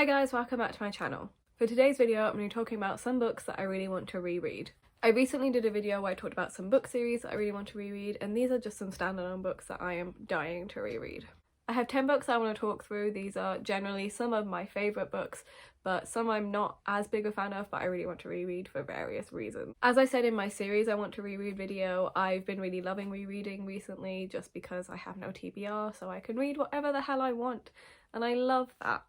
Hi guys, welcome back to my channel. For today's video, I'm going to be talking about some books that I really want to reread. I recently did a video where I talked about some book series that I really want to reread, and these are just some standalone books that I am dying to reread. I have 10 books I want to talk through. These are generally some of my favourite books, but some I'm not as big a fan of, but I really want to reread for various reasons. As I said in my series I want to reread video, I've been really loving rereading recently just because I have no TBR, so I can read whatever the hell I want, and I love that.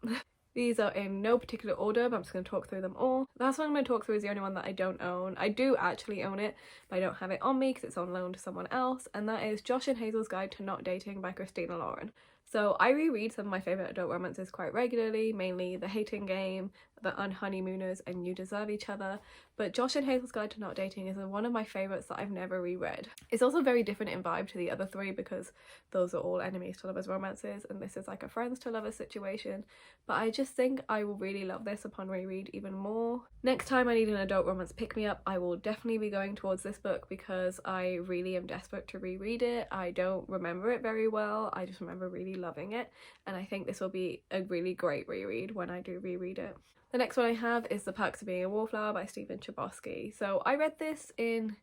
These are in no particular order, but I'm just going to talk through them all. The last one I'm going to talk through is the only one that I don't own. I do actually own it, but I don't have it on me because it's on loan to someone else, and that is Josh and Hazel's Guide to Not Dating by Standalones. So I reread some of my favourite adult romances quite regularly, mainly The Hating Game, The Unhoneymooners, and You Deserve Each Other, but Josh and Hazel's Guide to Not Dating is one of my favourites that I've never reread. It's also very different in vibe to the other three because those are all enemies to lovers romances and this is like a friends to lovers situation, but I just think I will really love this upon reread even more. Next time I need an adult romance pick-me-up, I will definitely be going towards this book because I really am desperate to reread it. I don't remember it very well, I just remember really loving it, and I think this will be a really great reread when I do reread it. The next one I have is The Perks of Being a Wallflower by Stephen Chbosky. So I read this in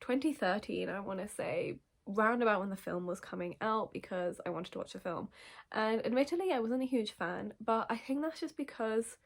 2013, I want to say, round about when the film was coming out because I wanted to watch the film, and admittedly I wasn't a huge fan, but I think that's just because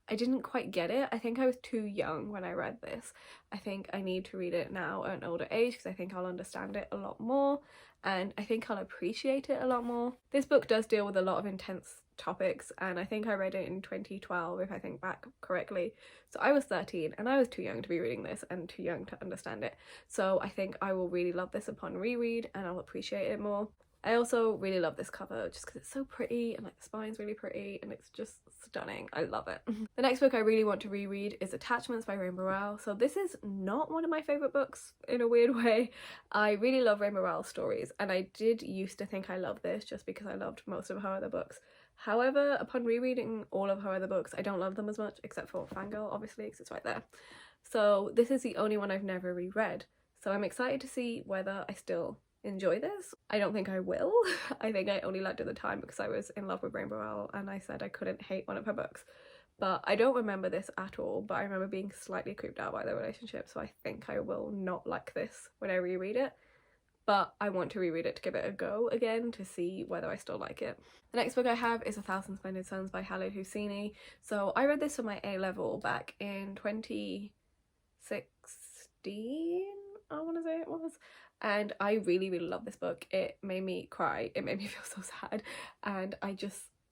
I didn't quite get it. I think I was too young when I read this. I think I need to read it now at an older age because I think I'll understand it a lot more and I think I'll appreciate it a lot more. This book does deal with a lot of intense topics and I think I read it in 2012 if I think back correctly. So I was 13 and I was too young to be reading this and too young to understand it. So I think I will really love this upon reread and I'll appreciate it more. I also really love this cover just because it's so pretty and like the spine's really pretty and it's just stunning. I love it. The next book I really want to reread is Attachments by Rainbow Rowell. So this is not one of my favourite books in a weird way. I really love Rainbow Rowell's stories and I did used to think I loved this just because I loved most of her other books. However, upon rereading all of her other books, I don't love them as much except for Fangirl, obviously, because it's right there. So this is the only one I've never reread. So I'm excited to see whether I still enjoy this. I don't think I will. I think I only liked it at the time because I was in love with Rainbow Rowell and I said I couldn't hate one of her books. But I don't remember this at all, but I remember being slightly creeped out by their relationship, so I think I will not like this when I reread it. But I want to reread it to give it a go again to see whether I still like it. The next book I have is A Thousand Splendid Suns by Khaled Hosseini. So I read this for my A-level back in 2016, I want to say it was, and I really love this book. It made me cry, it made me feel so sad, and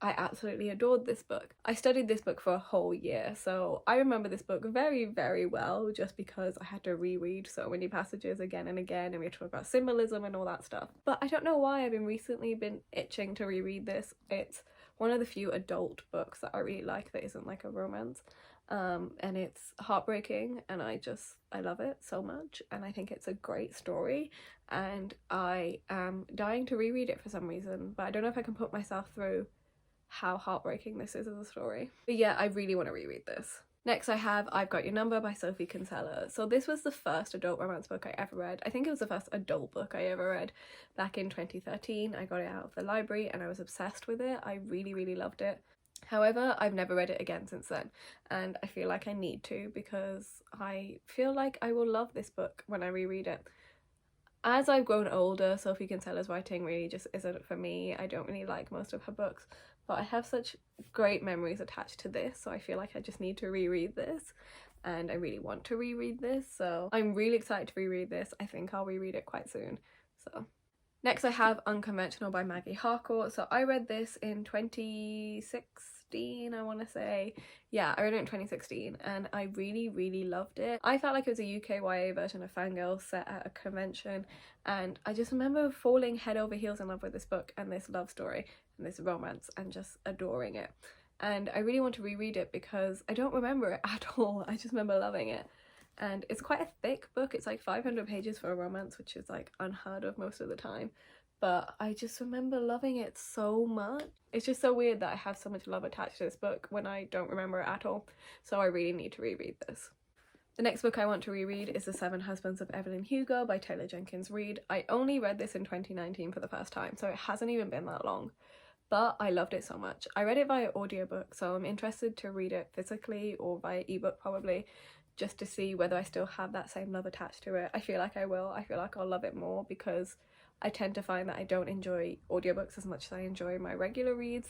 I absolutely adored this book. I studied this book for a whole year, so I remember this book very well just because I had to reread so many passages again and again and we had to talk about symbolism and all that stuff. But I don't know why I've recently been itching to reread this. It's one of the few adult books that I really like that isn't like a romance. And it's heartbreaking and I love it so much and I think it's a great story and I am dying to reread it for some reason, but I don't know if I can put myself through how heartbreaking this is as a story. But yeah, I really want to reread this. Next I have I've Got Your Number by Sophie Kinsella. So this was the first adult romance book I ever read. I think it was the first adult book I ever read back in 2013. I got it out of the library and I was obsessed with it. I really loved it. However, I've never read it again since then and I feel like I need to because I feel like I will love this book when I reread it. As I've grown older, Sophie Kinsella's writing really just isn't for me. I don't really like most of her books, but I have such great memories attached to this, so I feel like I just need to reread this and I really want to reread this, so I'm really excited to reread this. I think I'll reread it quite soon. So next I have Unconventional by Maggie Harcourt. So I read this in 2016, I want to say. Yeah, I read it in 2016 and I really loved it. I felt like it was a UK YA version of Fangirl set at a convention and I just remember falling head over heels in love with this book and this love story and this romance and just adoring it. And I really want to reread it because I don't remember it at all. I just remember loving it. And it's quite a thick book. It's like 500 pages for a romance, which is like unheard of most of the time. But I just remember loving it so much. It's just so weird that I have so much love attached to this book when I don't remember it at all. So I really need to reread this. The next book I want to reread is The Seven Husbands of Evelyn Hugo by Taylor Jenkins Reid. I only read this in 2019 for the first time, so it hasn't even been that long. but I loved it so much. I read it via audiobook, so I'm interested to read it physically or via ebook probably, just to see whether I still have that same love attached to it. I feel like I will. I feel like I'll love it more because I tend to find that I don't enjoy audiobooks as much as I enjoy my regular reads,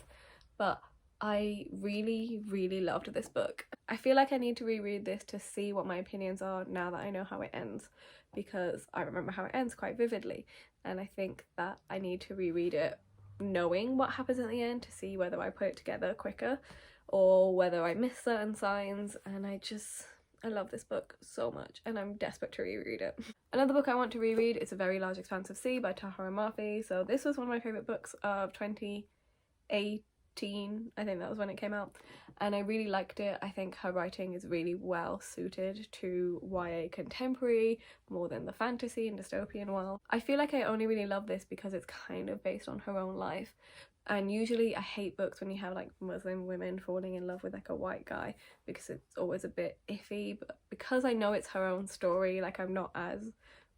but I really, really loved this book. I feel like I need to reread this to see what my opinions are now that I know how it ends, because I remember how it ends quite vividly, and I think that I need to reread it knowing what happens at the end to see whether I put it together quicker or whether I miss certain signs. And I love this book so much and I'm desperate to reread it. Another book I want to reread is A Very Large Expanse of Sea by Tahara Mafi. So this was one of my favourite books of 2018, I think that was when it came out, and I really liked it. I think her writing is really well suited to YA contemporary more than the fantasy and dystopian world. I feel like I only really love this because it's kind of based on her own life, and usually I hate books when you have like Muslim women falling in love with like a white guy because it's always a bit iffy, but because I know it's her own story, like I'm not as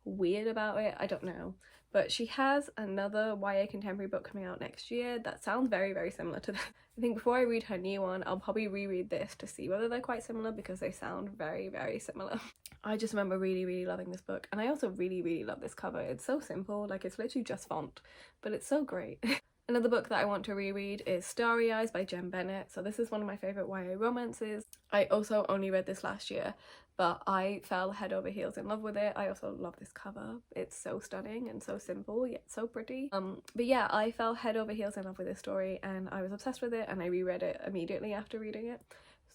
weird about it. I don't know, but she has another YA contemporary book coming out next year that sounds very, very similar to this. I think before I read her new one, I'll probably reread this to see whether they're quite similar because they sound very, very similar. I just remember really, really loving this book, and I also really, really love this cover. It's so simple, like it's literally just font, but it's so great. Another book that I want to reread is Starry Eyes by Jen Bennett. So this is one of my favourite YA romances. I also only read this last year, but I fell head over heels in love with it. I also love this cover. It's so stunning and so simple yet so pretty. But yeah, I fell head over heels in love with this story and I was obsessed with it, and I reread it immediately after reading it.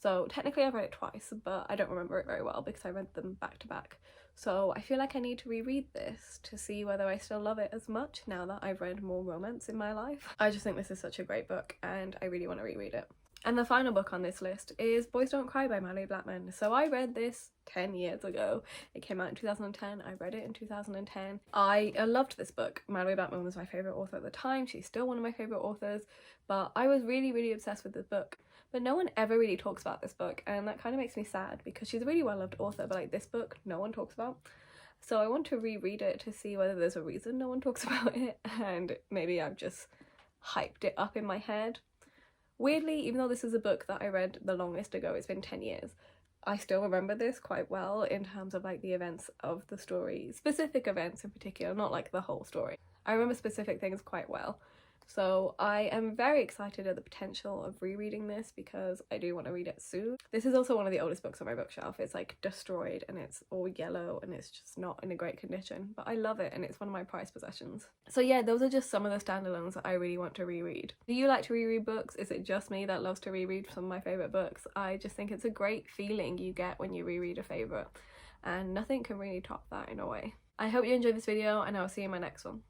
So technically I've read it twice, but I don't remember it very well because I read them back to back. So I feel like I need to reread this to see whether I still love it as much now that I've read more romance in my life. I just think this is such a great book and I really want to reread it. And the final book on this list is Boys Don't Cry by Mallory Blackman. So I read this 10 years ago. It came out in 2010. I read it in 2010. I loved this book. Mallory Blackman was my favourite author at the time. She's still one of my favourite authors, but I was really, really obsessed with this book. But no one ever really talks about this book, and that kind of makes me sad because she's a really well-loved author, but like this book no one talks about. So I want to reread it to see whether there's a reason no one talks about it, and maybe I've just hyped it up in my head. Weirdly, even though this is a book that I read the longest ago, it's been 10 years, I still remember this quite well in terms of like the events of the story, specific events in particular, not like the whole story. I remember specific things quite well. So I am very excited at the potential of rereading this because I do want to read it soon. This is also one of the oldest books on my bookshelf. It's like destroyed and it's all yellow and it's just not in a great condition, but I love it and it's one of my prized possessions. So yeah, those are just some of the standalones that I really want to reread. Do you like to reread books? Is it just me that loves to reread some of my favourite books? I just think it's a great feeling you get when you reread a favourite, and nothing can really top that in a way. I hope you enjoyed this video and I'll see you in my next one.